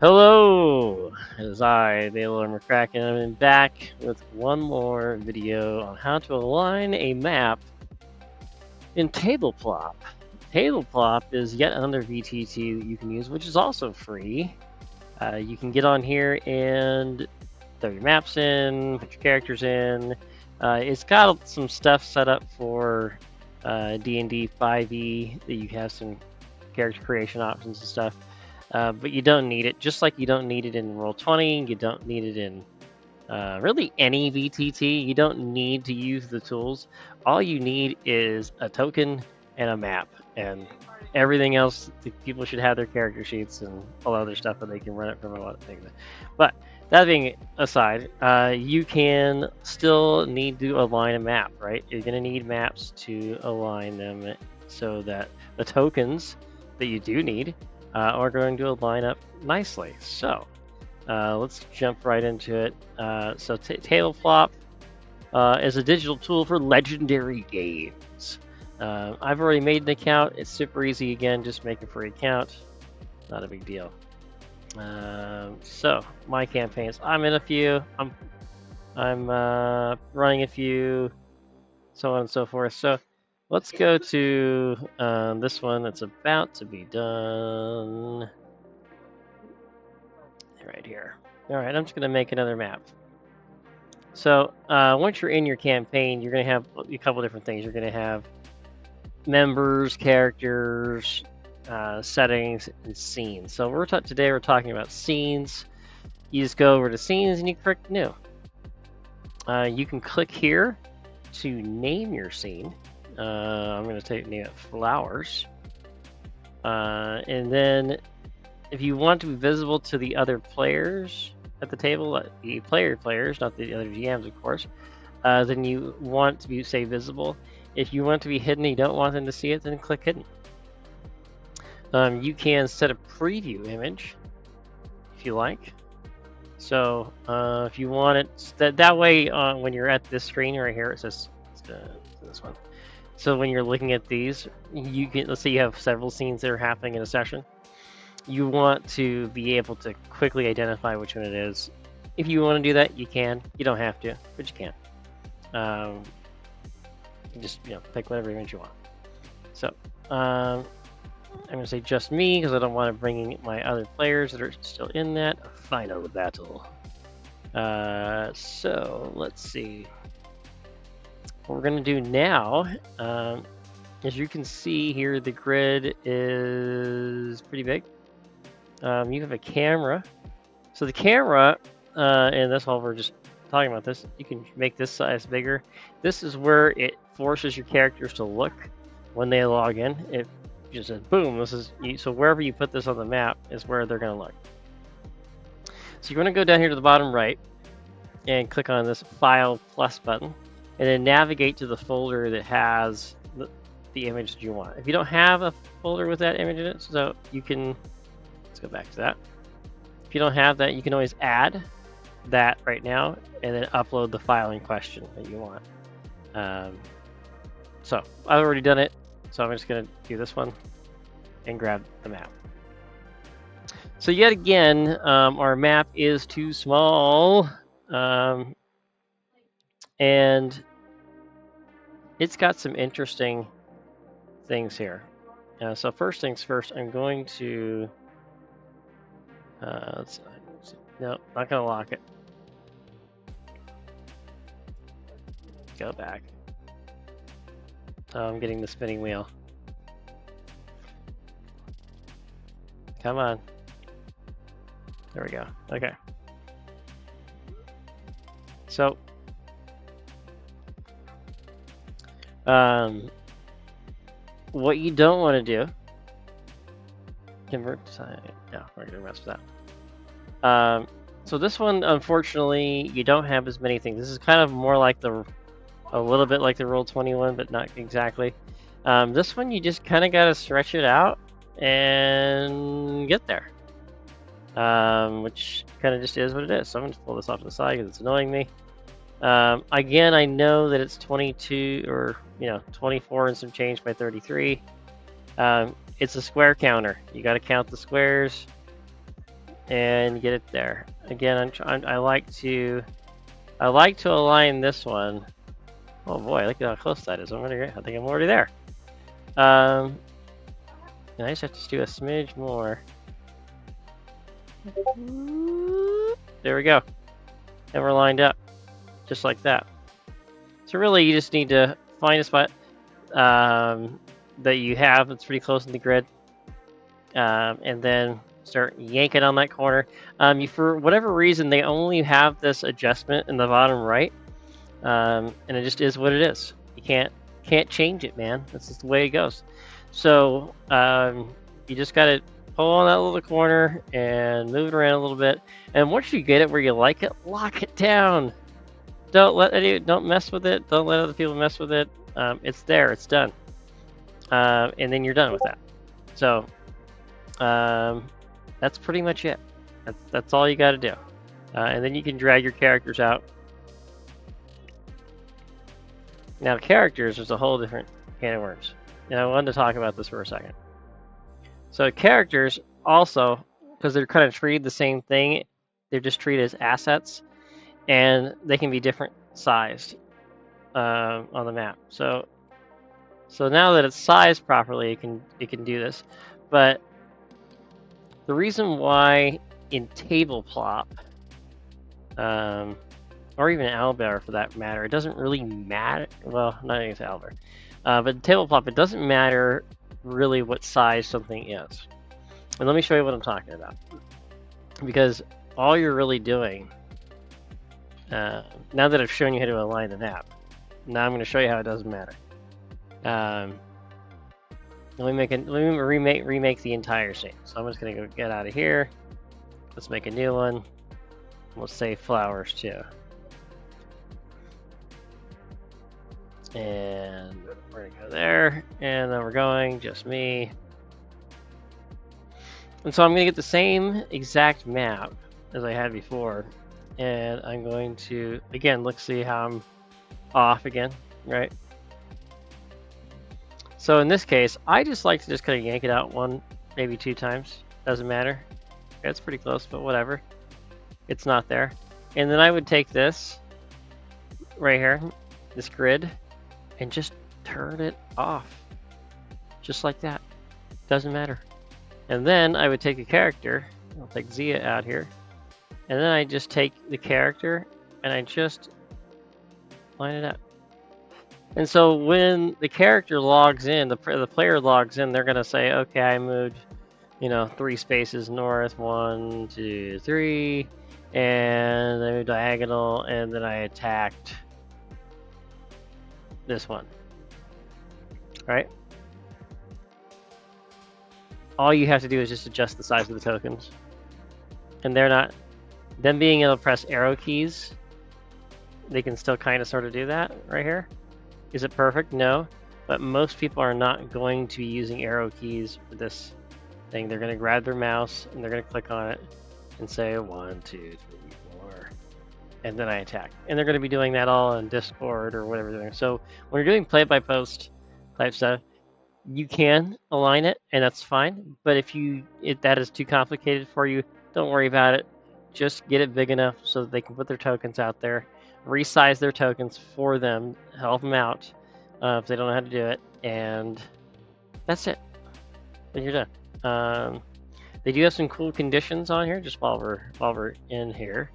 Hello, it is I, the Lord McCracken. I'm back with one more video on how to align a map in Tableplop. Tableplop is yet another VTT that you can use, which is also free. You can get on here and throw your maps in, put your characters in. It's got some stuff set up for D&D 5e that you have some character creation options and stuff. But you don't need it, just like you don't need it in Roll20, you don't need it in really any VTT. You don't need to use the tools. All you need is a token and a map, and everything else, people should have their character sheets and all other stuff that they can run it from a lot of things. But that being aside, you can still need to align a map, right? You're going to need maps to align them so that the tokens that you do need are going to line up nicely. So let's jump right into it. So Tableplop is a digital tool for legendary games. I've already made an account. It's super easy. Again, just make a free account. Not a big deal. So my campaigns. I'm in a few. I'm running a few, so on and so forth. So let's go to this one that's about to be done. Right here. All right, I'm just going to make another map. So once you're in your campaign, you're going to have a couple different things. You're going to have members, characters, settings, and scenes. So today we're talking about scenes. You just go over to scenes and you click new. You can click here to name your scene. I'm going to name it flowers. And then if you want to be visible to the other players at the table, the players, not the other GMs, of course, then you want to be, say, visible. If you want to be hidden and you don't want them to see it, then click hidden. You can set a preview image if you like. So if you want it, that way when you're at this screen right here, it says this one. So when you're looking at these, you can, let's say you have several scenes that are happening in a session. You want to be able to quickly identify which one it is. If you want to do that, you can. You don't have to, but you can. You just pick whatever image you want. So I'm going to say just me because I don't want to bring in my other players that are still in that final battle. So let's see. What we're going to do now, as you can see here, the grid is pretty big. You have a camera. So the camera, and that's all we're just talking about this, you can make this size bigger. This is where it forces your characters to look when they log in. It just says, boom, this is, so wherever you put this on the map is where they're going to look. So you're going to go down here to the bottom right and click on this File Plus button, and then navigate to the folder that has the image that you want. If you don't have a folder with that image in it, so you can, let's go back to that. If you don't have that, you can always add that right now and then upload the file in question that you want. So I've already done it, so I'm just going to do this one and grab the map. So yet again, our map is too small, and it's got some interesting things here. So first things first, I'm going to no, not gonna lock it. Go back. Oh, I'm getting the spinning wheel. Come on. There we go. Okay. So, what you don't want to do, convert to, yeah, we're gonna mess with that. So this one, unfortunately, you don't have as many things. This is kind of more like a little bit like the Roll20, but not exactly. This one, you just kind of got to stretch it out and get there, which kind of just is what it is. So I'm going to pull this off to the side because it's annoying me. Again, I know that it's 22 or 24 and some change by 33. It's a square counter. You got to count the squares. and get it there. Again, I like to align this one. Oh boy, look at how close that is. I think I'm already there. And I just have to do a smidge more. There we go. And we're lined up, just like that. So really, you just need to find a spot that you have that's pretty close in the grid, and then start yanking on that corner. For whatever reason, they only have this adjustment in the bottom right, and it just is what it is. You can't change it, man. That's just the way it goes. So you just gotta pull on that little corner and move it around a little bit. And once you get it where you like it, lock it down. Don't mess with it. Don't let other people mess with it. It's there. It's done. And then you're done with that. So that's pretty much it. That's all you got to do. And then you can drag your characters out. Now characters is a whole different can of worms. And I wanted to talk about this for a second. So characters also, because they're kind of treated the same thing, they're just treated as assets, and they can be different sized on the map. So now that it's sized properly, it can do this. But the reason why in Tableplop, or even Owlbear for that matter, it doesn't really matter. Well, not against Owlbear, but Tableplop, it doesn't matter really what size something is. And let me show you what I'm talking about. Because all you're really doing, now that I've shown you how to align the map, now I'm going to show you how it doesn't matter. Let me remake the entire scene. So I'm just going to go get out of here. Let's make a new one. Let's say flowers too. And we're going to go there. And then we're going, just me. And so I'm going to get the same exact map as I had before. And I'm going to, again, let's see how I'm off again, right? So in this case, I just like to just kind of yank it out one, maybe two times. Doesn't matter. It's pretty close, but whatever. It's not there. And then I would take this right here, this grid, and just turn it off. Just like that. Doesn't matter. And then I would take a character. I'll take Zia out here. And then I just take the character and I just line it up. And so when the character logs in, the player logs in, they're going to say, okay, I moved, 3 spaces north, 1, 2, 3, and I moved diagonal, and then I attacked this one, right? All you have to do is just adjust the size of the tokens. And them being able to press arrow keys, they can still kind of sort of do that right here. Is it perfect? No. But most people are not going to be using arrow keys for this thing. They're going to grab their mouse and they're going to click on it and say 1, 2, 3, 4. And then I attack. And they're going to be doing that all on Discord or whatever they're doing. So when you're doing play-by-post type stuff, you can align it and that's fine. But if that is too complicated for you, don't worry about it. Just get it big enough so that they can put their tokens out there. Resize their tokens for them, help them out if they don't know how to do it, and that's it. Then you're done. They do have some cool conditions on here, just while we're in here.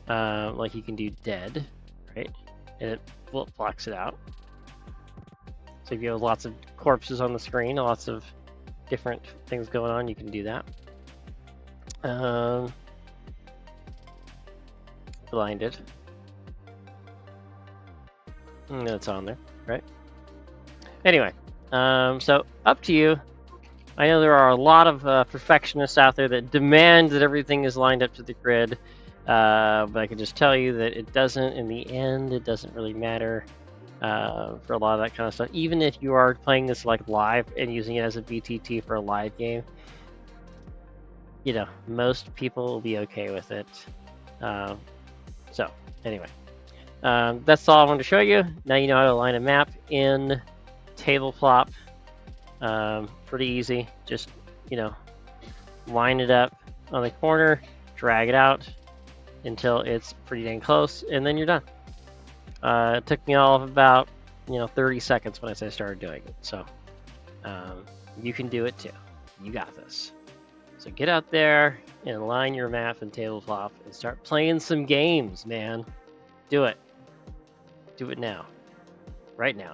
Like you can do dead, right? And it blocks it out. So if you have lots of corpses on the screen, lots of different things going on, you can do that. Blinded. That's on there, right? Anyway, so up to you. I know there are a lot of perfectionists out there that demand that everything is lined up to the grid, but I can just tell you that it doesn't. In the end, it doesn't really matter for a lot of that kind of stuff. Even if you are playing this like live and using it as a BTT for a live game, most people will be okay with it. So anyway. That's all I wanted to show you. Now you know how to align a map in Tableplop. Pretty easy. Just, line it up on the corner, drag it out until it's pretty dang close, and then you're done. It took me all of about 30 seconds when I started doing it. So you can do it too. You got this. So get out there and align your map in Tableplop and start playing some games, man. Do it. Do it now. Right now.